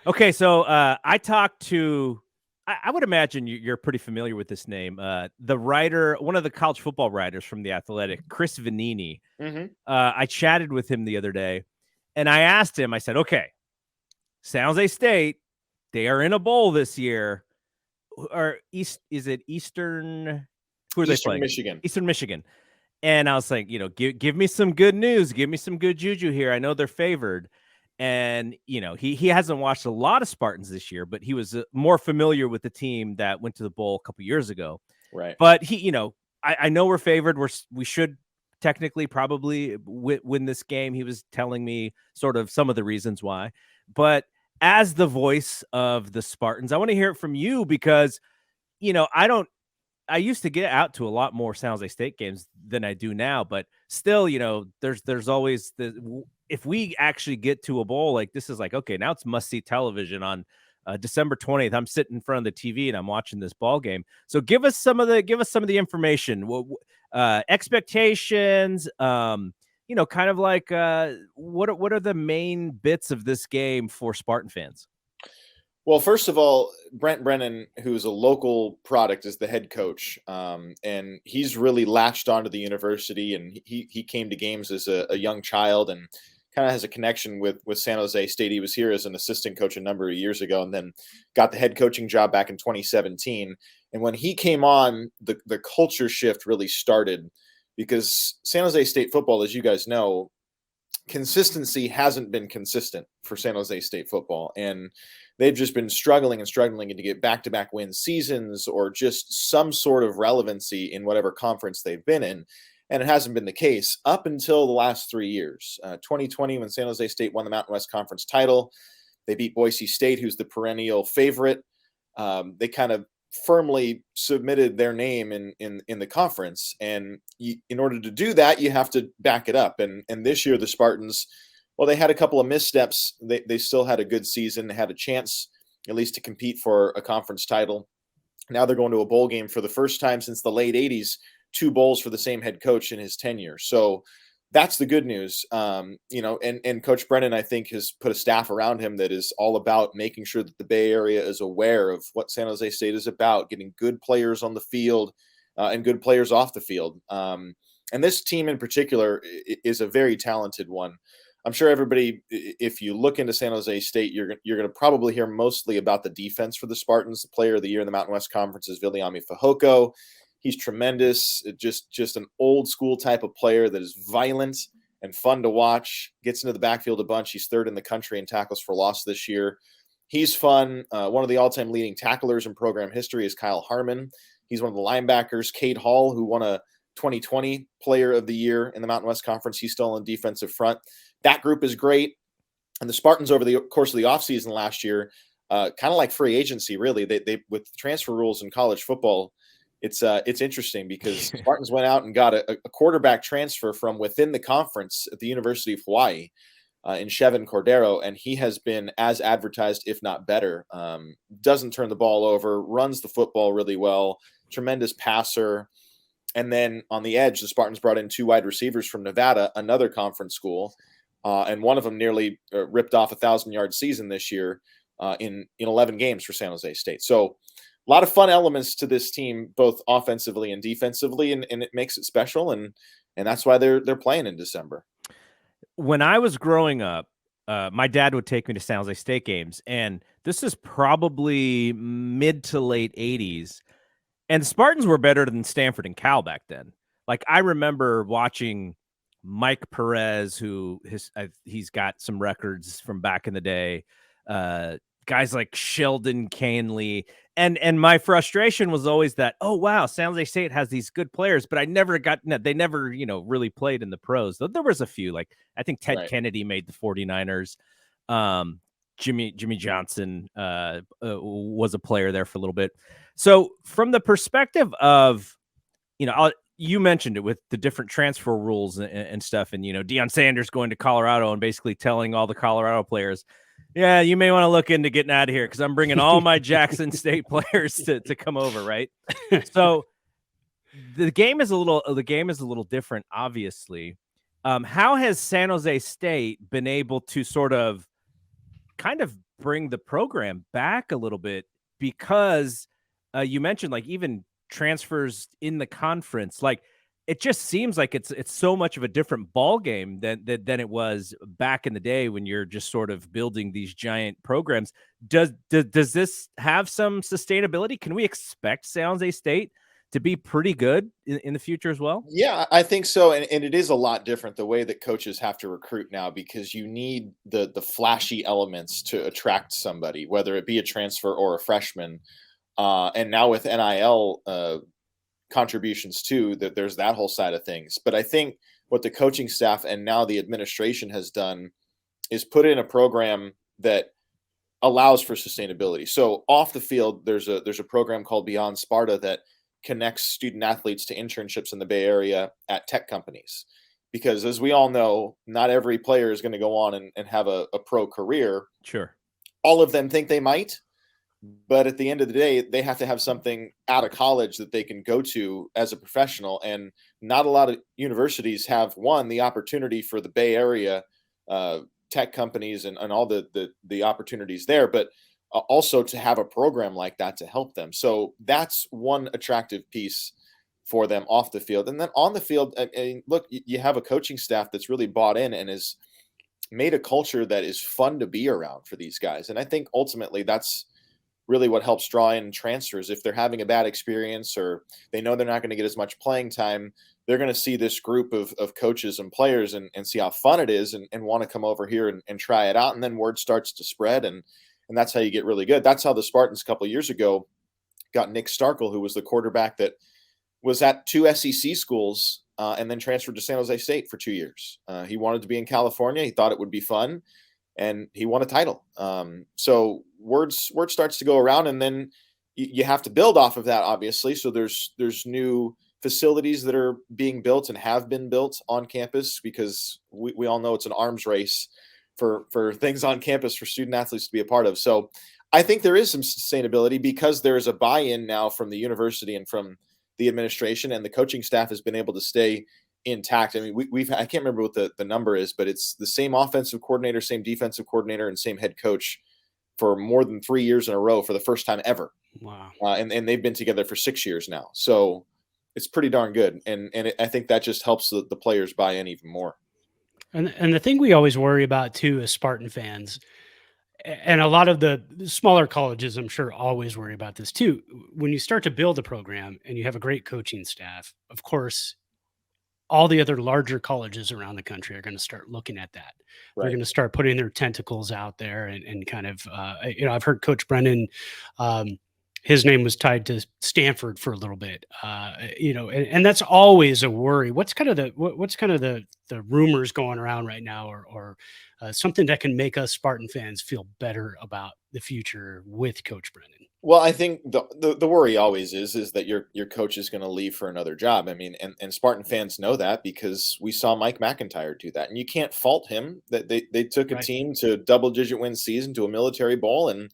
Okay, so I talked to. I would imagine you're pretty familiar with this name. The writer, one of the college football writers from The Athletic, Chris Vanini. Mm-hmm. I chatted with him the other day, and I asked him. I said, "Okay, San Jose State, they are in a bowl this year. Or is it Eastern? Who are they Eastern playing? Michigan. Eastern Michigan." And I was like, give me some good news. Give me some good juju here. I know they're favored. And, he hasn't watched a lot of Spartans this year, but he was more familiar with the team that went to the bowl a couple years ago. Right. But I know we're favored. We should technically probably win this game. He was telling me sort of some of the reasons why. But as the voice of the Spartans, I want to hear it from you because, I used to get out to a lot more San Jose State games than I do now, but still, there's always if we actually get to a bowl, like this is like, okay, now it's must see television on December 20th. I'm sitting in front of the TV and I'm watching this ball game. So give us some of the information, expectations, kind of like what are the main bits of this game for Spartan fans? Well, first of all, Brent Brennan, who's a local product, is the head coach, and he's really latched onto the university. And he came to games as a young child, and kind of has a connection with San Jose State. He was here as an assistant coach a number of years ago, and then got the head coaching job back in 2017. And when he came on, the culture shift really started because San Jose State football, as you guys know, consistency hasn't been consistent for San Jose State football, and they've just been struggling to get back-to-back win seasons or just some sort of relevancy in whatever conference they've been in. And it hasn't been the case up until the last 3 years. 2020, when San Jose State won the Mountain West Conference title, they beat Boise State, who's the perennial favorite. They kind of firmly submitted their name in the conference. And in order to do that, you have to back it up. And this year, the Spartans, well, they had a couple of missteps. They still had a good season. They had a chance at least to compete for a conference title. Now they're going to a bowl game for the first time since the late 80s, 2 bowls for the same head coach in his tenure. So that's the good news. And Coach Brennan, I think, has put a staff around him that is all about making sure that the Bay Area is aware of what San Jose State is about, getting good players on the field and good players off the field. And this team in particular is a very talented one. I'm sure everybody, if you look into San Jose State, you're going to probably hear mostly about the defense for the Spartans. The player of the year in the Mountain West Conference is Viliami Fehoko. He's tremendous, just an old school type of player that is violent and fun to watch, gets into the backfield a bunch. He's 3rd in the country in tackles for loss this year. He's fun. One of the all-time leading tacklers in program history is Kyle Harmon. He's one of the linebackers. Cade Hall, who won a 2020 Player of the Year in the Mountain West Conference. He's still on defensive front. That group is great. And the Spartans over the course of the offseason last year, kind of like free agency, really. They with the transfer rules in college football, it's interesting because Spartans went out and got a quarterback transfer from within the conference at the University of Hawaii in Chevin Cordero, and he has been as advertised, if not better. Doesn't turn the ball over, runs the football really well, tremendous passer. And then on the edge, the Spartans brought in 2 wide receivers from Nevada, another conference school, and one of them nearly ripped off a 1,000-yard season this year in 11 games for San Jose State. So a lot of fun elements to this team, both offensively and defensively, and it makes it special, and that's why they're playing in December. When I was growing up, my dad would take me to San Jose State games, and this is probably mid to late 80s, and the Spartans were better than Stanford and Cal back then. Like, I remember watching Mike Perez, who he's got some records from back in the day, guys like Sheldon Canley. And my frustration was always that, oh, wow, San Jose State has these good players, but they never, really played in the pros. There was a few, like, I think Ted Kennedy made the 49ers. Jimmy Johnson was a player there for a little bit. So from the perspective of, you mentioned it with the different transfer rules and stuff. And, Deion Sanders going to Colorado and basically telling all the Colorado players, yeah, you may want to look into getting out of here because I'm bringing all my Jackson State players to come over, right? So the game is a little different, obviously. How has San Jose State been able to sort of kind of bring the program back a little bit because you mentioned like even transfers in the conference, like it just seems like it's so much of a different ball game than it was back in the day when you're just sort of building these giant programs. Does this have some sustainability? Can we expect San Jose State to be pretty good in the future as well? Yeah, I think so. And it is a lot different the way that coaches have to recruit now, because you need the flashy elements to attract somebody, whether it be a transfer or a freshman. And now with NIL contributions too, that there's that whole side of things. But I think what the coaching staff and now the administration has done is put in a program that allows for sustainability. So off the field, there's a program called Beyond Sparta that connects student athletes to internships in the Bay Area at tech companies. Because as we all know, not every player is going to go on and have a pro career. Sure. All of them think they might, but at the end of the day, they have to have something out of college that they can go to as a professional. And not a lot of universities have, one, the opportunity for the Bay Area tech companies and all the opportunities there, but also to have a program like that to help them. So that's one attractive piece for them off the field. And then on the field, I mean, look, you have a coaching staff that's really bought in and has made a culture that is fun to be around for these guys. And I think ultimately that's really what helps draw in transfers. If they're having a bad experience or they know they're not going to get as much playing time, they're going to see this group of coaches and players and see how fun it is and want to come over here and try it out. And then word starts to spread. And that's how you get really good. That's how the Spartans a couple of years ago got Nick Starkel, who was the quarterback that was at 2 SEC schools and then transferred to San Jose State for 2 years. He wanted to be in California. He thought it would be fun, and he won a title. So word starts to go around, and then you have to build off of that, obviously. So there's new facilities that are being built and have been built on campus, because we all know it's an arms race for things on campus for student athletes to be a part of. So I think there is some sustainability because there is a buy-in now from the university and from the administration, and the coaching staff has been able to stay intact. I mean, I can't remember what the number is, but it's the same offensive coordinator, same defensive coordinator, and same head coach for more than 3 years in a row for the first time ever. Wow. And they've been together for 6 years now. So it's pretty darn good. And I think that just helps the players buy in even more. And the thing we always worry about too as Spartan fans, and a lot of the smaller colleges, I'm sure, always worry about this too. When you start to build a program and you have a great coaching staff, of course, all the other larger colleges around the country are going to start looking at that. Right. They're going to start putting their tentacles out there and kind of, I've heard Coach Brennan, his name was tied to Stanford for a little bit, and that's always a worry. What's kind of the rumors going around right now, or something that can make us Spartan fans feel better about the future with Coach Brennan? Well, I think the worry always is that your coach is going to leave for another job. I mean, and Spartan fans know that because we saw Mike McIntyre do that, and you can't fault him that they took a team to double-digit win season to a military bowl, and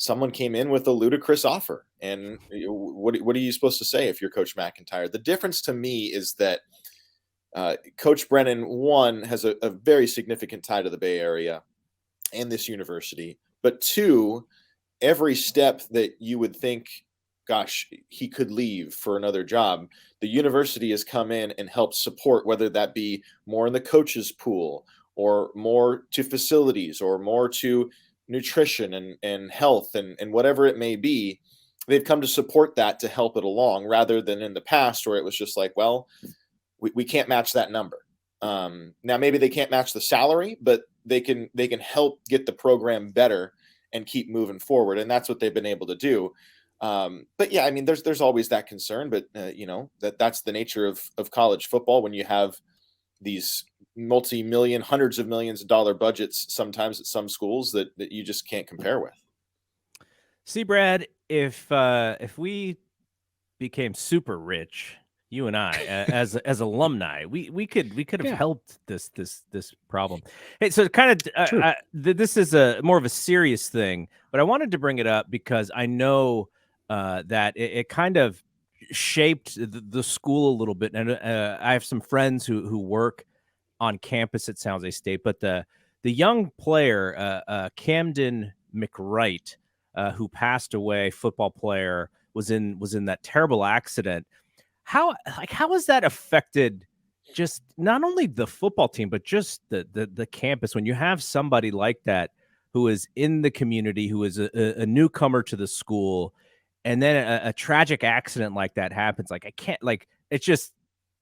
someone came in with a ludicrous offer. And what are you supposed to say if you're Coach McIntyre? The difference to me is that Coach Brennan, one, has a very significant tie to the Bay Area and this university. But two, every step that you would think, gosh, he could leave for another job, the university has come in and helped support, whether that be more in the coaches pool or more to facilities or more to nutrition and health and whatever it may be. They've come to support that to help it along, rather than in the past where it was just like, well, we can't match that number. Now maybe they can't match the salary, but they can help get the program better and keep moving forward. And that's what they've been able to do. But yeah, I mean, there's always that concern, but that's the nature of college football when you have these multi-million, hundreds of millions of dollar budgets sometimes at some schools that you just can't compare with. See, Brad, if we became super rich, you and I, as alumni, we could have helped this problem. Hey, so kind of this is more of a serious thing, but I wanted to bring it up because I know that it kind of shaped the school a little bit, and I have some friends who work on campus at San Jose State, but the young player Camden McWright, who passed away, football player, was in that terrible accident. How has that affected just not only the football team, but just the campus when you have somebody like that who is in the community, who is a newcomer to the school, and then a tragic accident like that happens? Like, I can't, like, it's just,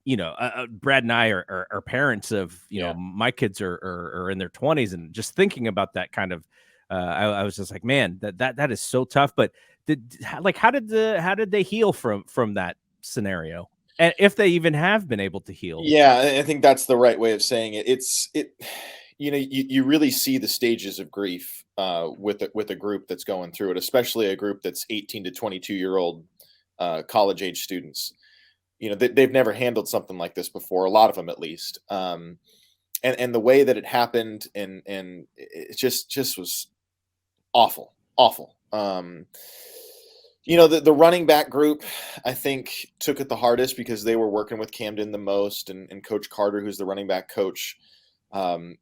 Brad and I are parents of, my kids are in their 20s, and just thinking about that kind of, I was just like, man, that is so tough. But how did they heal from that scenario, and if they even have been able to heal? Yeah, I think that's the right way of saying it. You really see the stages of grief with a group that's going through it, especially a group that's 18 to 22-year-old college age students. They've never handled something like this before, a lot of them at least. And the way that it happened, and it just was awful. The running back group, I think, took it the hardest because they were working with Camden the most, and Coach Carter, who's the running back coach,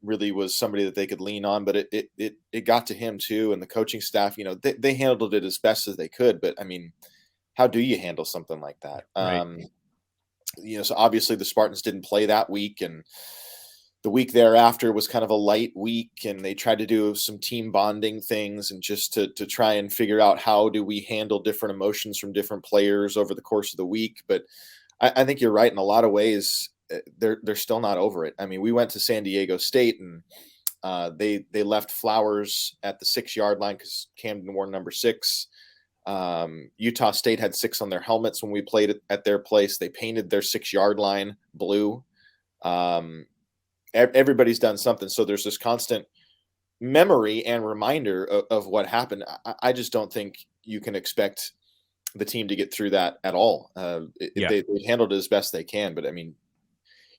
really was somebody that they could lean on. But it got to him too, and the coaching staff. They handled it as best as they could. But I mean, how do you handle something like that? Right. So obviously the Spartans didn't play that week, and the week thereafter was kind of a light week, and they tried to do some team bonding things and just to try and figure out how do we handle different emotions from different players over the course of the week. But I think you're right in a lot of ways. They're still not over it. I mean, we went to San Diego State, and they left flowers at the 6-yard line because Camden wore number 6. Utah State had 6 on their helmets when we played at their place. They painted their 6-yard line blue. Everybody's done something. So there's this constant memory and reminder of what happened. I just don't think you can expect the team to get through that at all. They handled it as best they can. But I mean,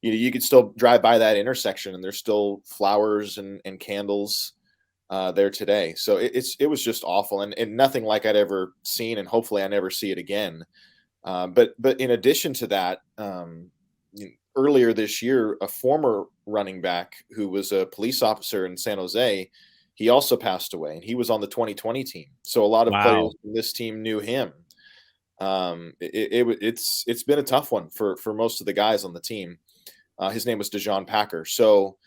you could still drive by that intersection, and there's still flowers and candles there today. So it was just awful, and nothing like I'd ever seen, and hopefully I never see it again. But in addition to that, earlier this year, a former running back who was a police officer in San Jose, he also passed away, and he was on the 2020 team. So a lot of players from this team knew him. It's been a tough one for most of the guys on the team. His name was DeJohn Packer. So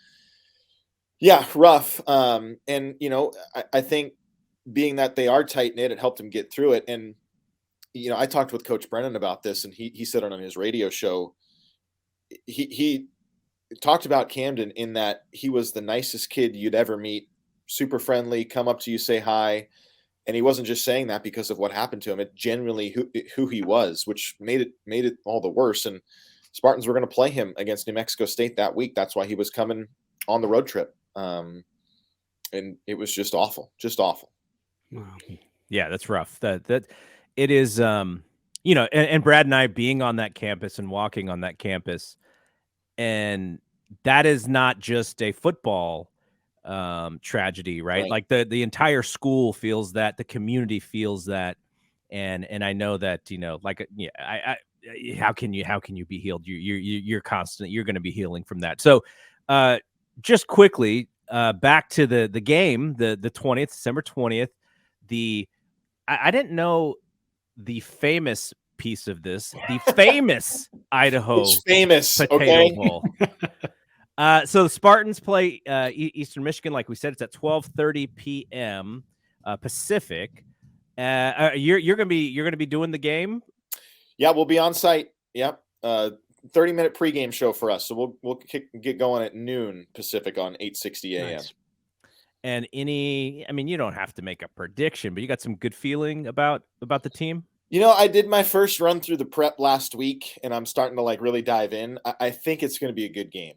yeah, rough. And I think being that they are tight knit, it helped him get through it. And I talked with Coach Brennan about this, and he said it on his radio show. He talked about Camden in that he was the nicest kid you'd ever meet, super friendly, come up to you, say hi. And he wasn't just saying that because of what happened to him. It genuinely who he was, which made it all the worse. And Spartans were going to play him against New Mexico State that week. That's why he was coming on the road trip. And it was just awful. Wow. Yeah, that's rough. That it is, and Brad and I being on that campus and walking on that campus, and that is not just a football tragedy, right? Like the entire school feels that, the community feels that, and I know that how can you be healed? You're constant. You're going to be healing from that. So, just quickly, back to the game, the 20th, December 20th. I didn't know the famous piece of this, the famous Idaho Potato Bowl. So the Spartans play Eastern Michigan, like we said. It's at 12:30 p.m. Pacific. You're gonna be doing the game. Yeah, we'll be on site. Yep. 30-minute pregame show for us. So we'll get going at noon Pacific on 8:60 a.m. Nice. And you don't have to make a prediction, but you got some good feeling about the team? I did my first run through the prep last week, and I'm starting to really dive in. I think it's going to be a good game.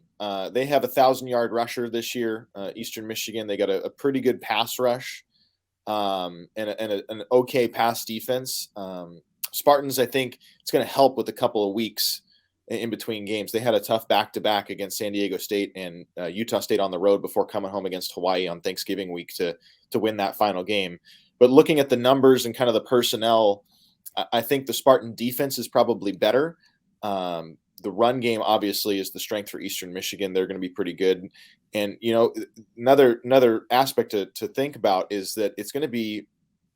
They have a 1,000-yard rusher this year, Eastern Michigan. They got a pretty good pass rush and an okay pass defense. Spartans, I think it's going to help with a couple of weeks in between games. They had a tough back-to-back against San Diego State and Utah State on the road before coming home against Hawaii on Thanksgiving week to win that final game. But looking at the numbers and kind of the personnel, I think the Spartan defense is probably better. The run game obviously is the strength for Eastern Michigan. They're going to be pretty good. And, you know, another aspect to think about is that it's going to be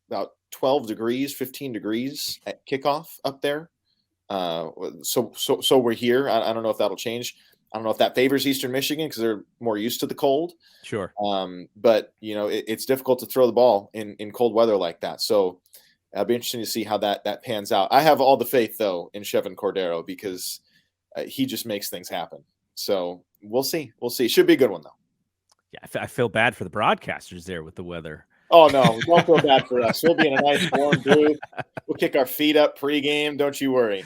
about 12 degrees, 15 degrees at kickoff up there. So we're here. I don't know if that'll change. I don't know if that favors Eastern Michigan because they're more used to the cold. Sure. But, you know, it's difficult to throw the ball in cold weather like that. So it'll be interesting to see how that pans out. I have all the faith, though, in Chevin Cordero because he just makes things happen. So we'll see. We'll see. Should be a good one, though. Yeah, I feel bad for the broadcasters there with the weather. Oh, no. Don't feel bad for us. We'll be in a nice warm booth. We'll kick our feet up pregame. Don't you worry.